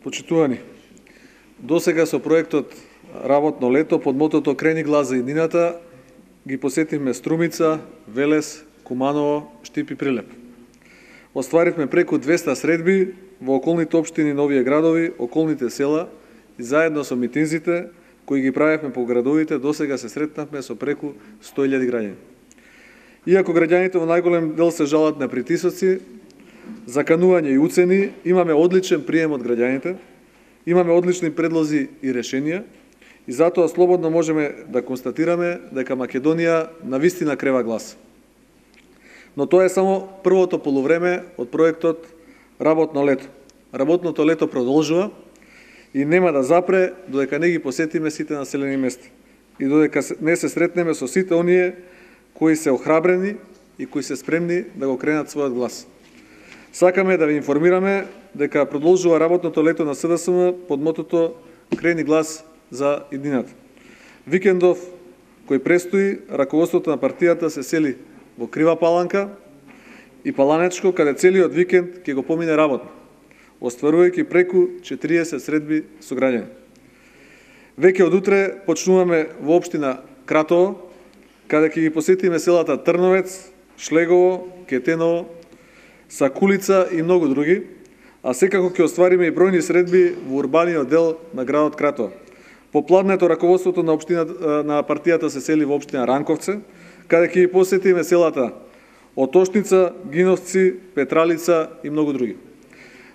Почитувани, досега со проектот Работно лето под мотото Крени глас за иднината ги посетивме Струмица, Велес, Куманово, Штип и Прилеп. Остваривме преку 200 средби во околните општини на овие градови, околните села и заедно со митинзите кои ги правевме по градовите, досега се сретнавме со преку 100.000 граѓани. Иако граѓаните во најголем дел се жалат на притисоци, заканување и уцени, имаме одличен прием од граѓаните, имаме одлични предлози и решенија и затоа слободно можеме да констатираме дека Македонија навистина крева глас. Но тоа е само првото полувреме од проектот Работно лето. Работното лето продолжува и нема да запре додека не ги посетиме сите населени места и додека не се сретнеме со сите оние кои се охрабрени и кои се спремни да го кренат својот глас. Сакаме да ви информираме дека продолжува работното лето на СДСМ под мотото Крени глас за иднината. Викендов кој престои, раководството на партијата се сели во Крива Паланка и Паланечко, каде целиот викенд ќе го помине работно, остварувајќи преку 40 средби со граѓани. Веќе од утре почнуваме во општина Кратово, каде ќе ги посетиме селата Трновец, Шлегово, Кетеново, Сакулица и многу други, а секако ќе оствариме и бројни средби во урбаниот дел на градот Кратово. Попладнето раководството на партијата се сели во општина Ранковце, каде ќе ги посетиме селата Отошница, Гиновци, Петралица и многу други.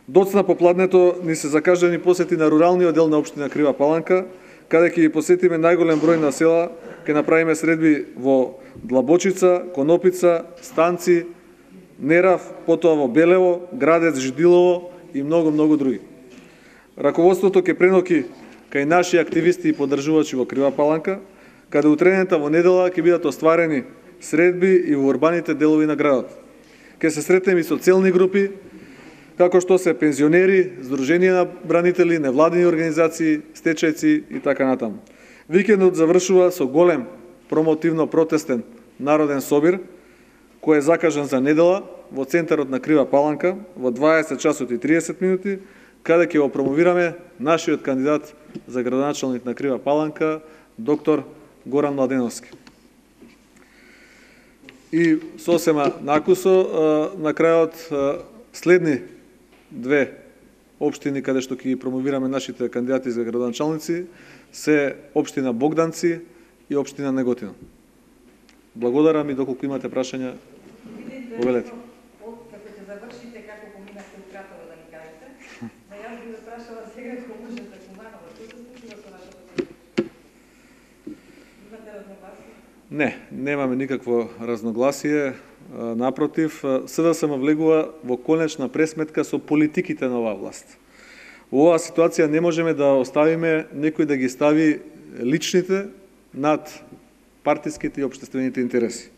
Доцна попладнето ни се закажани посети на руралниот дел на општина Крива Паланка, каде ќе ги посетиме најголем број на села, ќе направиме средби во Длабочица, Конопица, Станци, Нерав, потоа во Белево, Градец, Жидилово и многу други. Раководството ќе преноки кај наши активисти и поддржувачи во Крива Паланка, каде утрената во недела ќе бидат остварени средби и во урбаните делови на градот. Ќе се сретнеме и со целни групи, како што се пензионери, Сдружение на бранители, невладини организации, стечајци и така натаму. Викендот завршува со голем промотивно-протестен народен собир, кој е закажан за недела во центарот на Крива Паланка во 20 часот и 30 минути, каде ќе го промовираме нашиот кандидат за градоначалник на Крива Паланка, доктор Горан Младеновски. И сосема накусо, на крајот следни две општини каде што ќе ги промовираме нашите кандидати за градоначалници се општина Богданци и општина Неготино. Благодарам и доколку имате прашања, повелете. Како ќе завршите, како поминахте у Кратово да ни кажете, но јас би ве прашала сега ако може за Куманово, што се случува со вашата политика? Имате разногласие? Не, немаме никакво разногласие, напротив, СДСМ влегува во конечна пресметка со политиките на оваа власт. Во оваа ситуација не можеме да оставиме некој да ги стави личните над партиските и општествените интереси.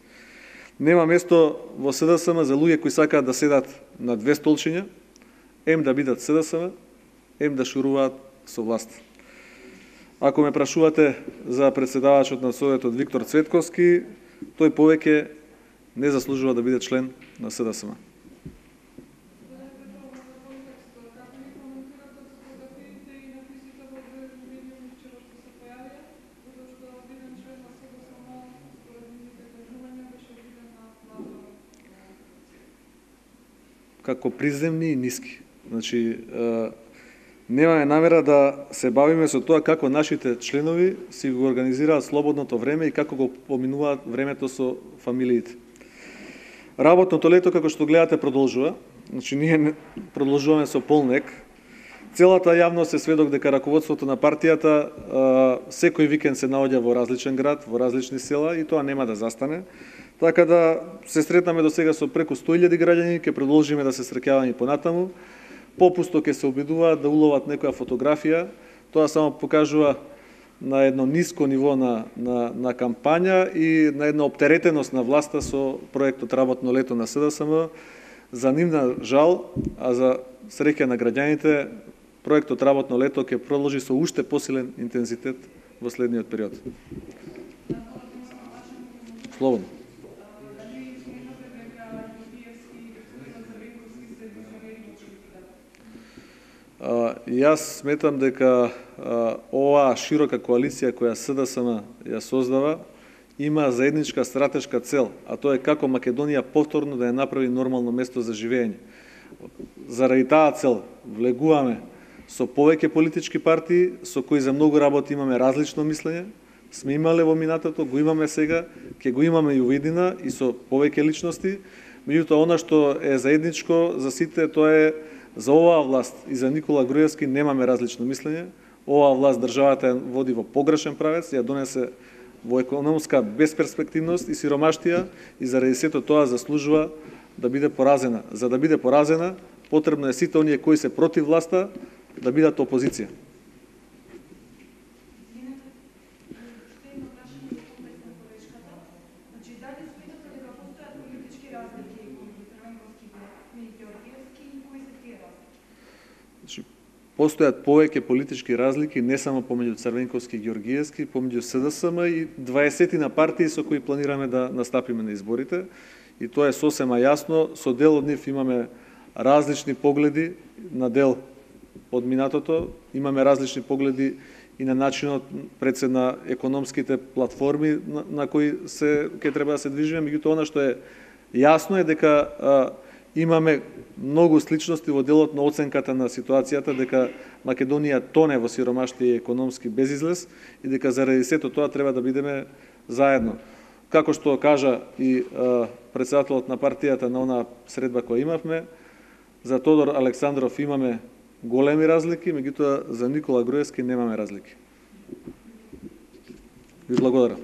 Нема место во СДСМ за луѓе кои сакаат да седат на две столчиња, ем да бидат СДСМ, ем да шуруваат со власт. Ако ме прашувате за председавачот на Советот Виктор Цветковски, тој повеќе не заслужува да биде член на СДСМ. Како приземни и ниски. Значи, немаме намера да се бавиме со тоа како нашите членови си го организираат слободното време и како го поминуваат времето со фамилиите. Работното лето, како што гледате, продолжува. Значи, ние продолжуваме со полнек. Целата јавност е сведок дека раководството на партијата секој викенд се наоѓа во различен град, во различни села и тоа нема да застане. Така да се сретнаме до сега со преку 100.000 граѓани, ќе продолжиме да се среќаваме и понатаму. Попусто ќе се обидуваат да уловат некоја фотографија, тоа само покажува на едно ниско ниво на кампања и на една оптеретеност на власта со проектот Работно лето на СДСМ. За нивна жал, а за среќа на граѓаните, проектот Работно лето ќе продолжи со уште посилен интензитет во следниот период. Слободно. Јас сметам дека оваа широка коалиција која СДСМ ја создава има заедничка стратешка цел, а тоа е како Македонија повторно да ја направи нормално место за живење. Заради таа цел влегуваме со повеќе политички партии со кои за многу работи имаме различно мислење. Сме имале во минатото, го имаме сега, ќе го имаме и увидина и со повеќе личности. Меѓутоа, она што е заедничко за сите, тоа е за оваа власт и за Никола Груевски немаме различно мислење. Оваа власт државата ја води во погрешен правец, ја донесе во економска безперспективност и сиромаштија и заради сето тоа заслужува да биде поразена. За да биде поразена, потребно е сите оние кои се против власта да бидат опозиција. Постојат повеќе политички разлики не само помеѓу Црвенковски и Ѓоргиевски, помеѓу СДСМ и 20 партии со кои планираме да настапиме на изборите. И тоа е сосема јасно, со дел од нив имаме различни погледи на дел од минатото, имаме различни погледи и на начинот председ на економските платформи на кои ќе треба да се движиме, меѓутоа она што е јасно е дека имаме многу сличности во делот на оценката на ситуацијата, дека Македонија тоне во сиромаштие и економски безизлез и дека заради сето тоа треба да бидеме заедно. Како што кажа и председателот на партијата на онаа средба која имавме, за Тодор Александров имаме големи разлики, меѓутоа за Никола Груевски немаме разлики. Ви благодарам.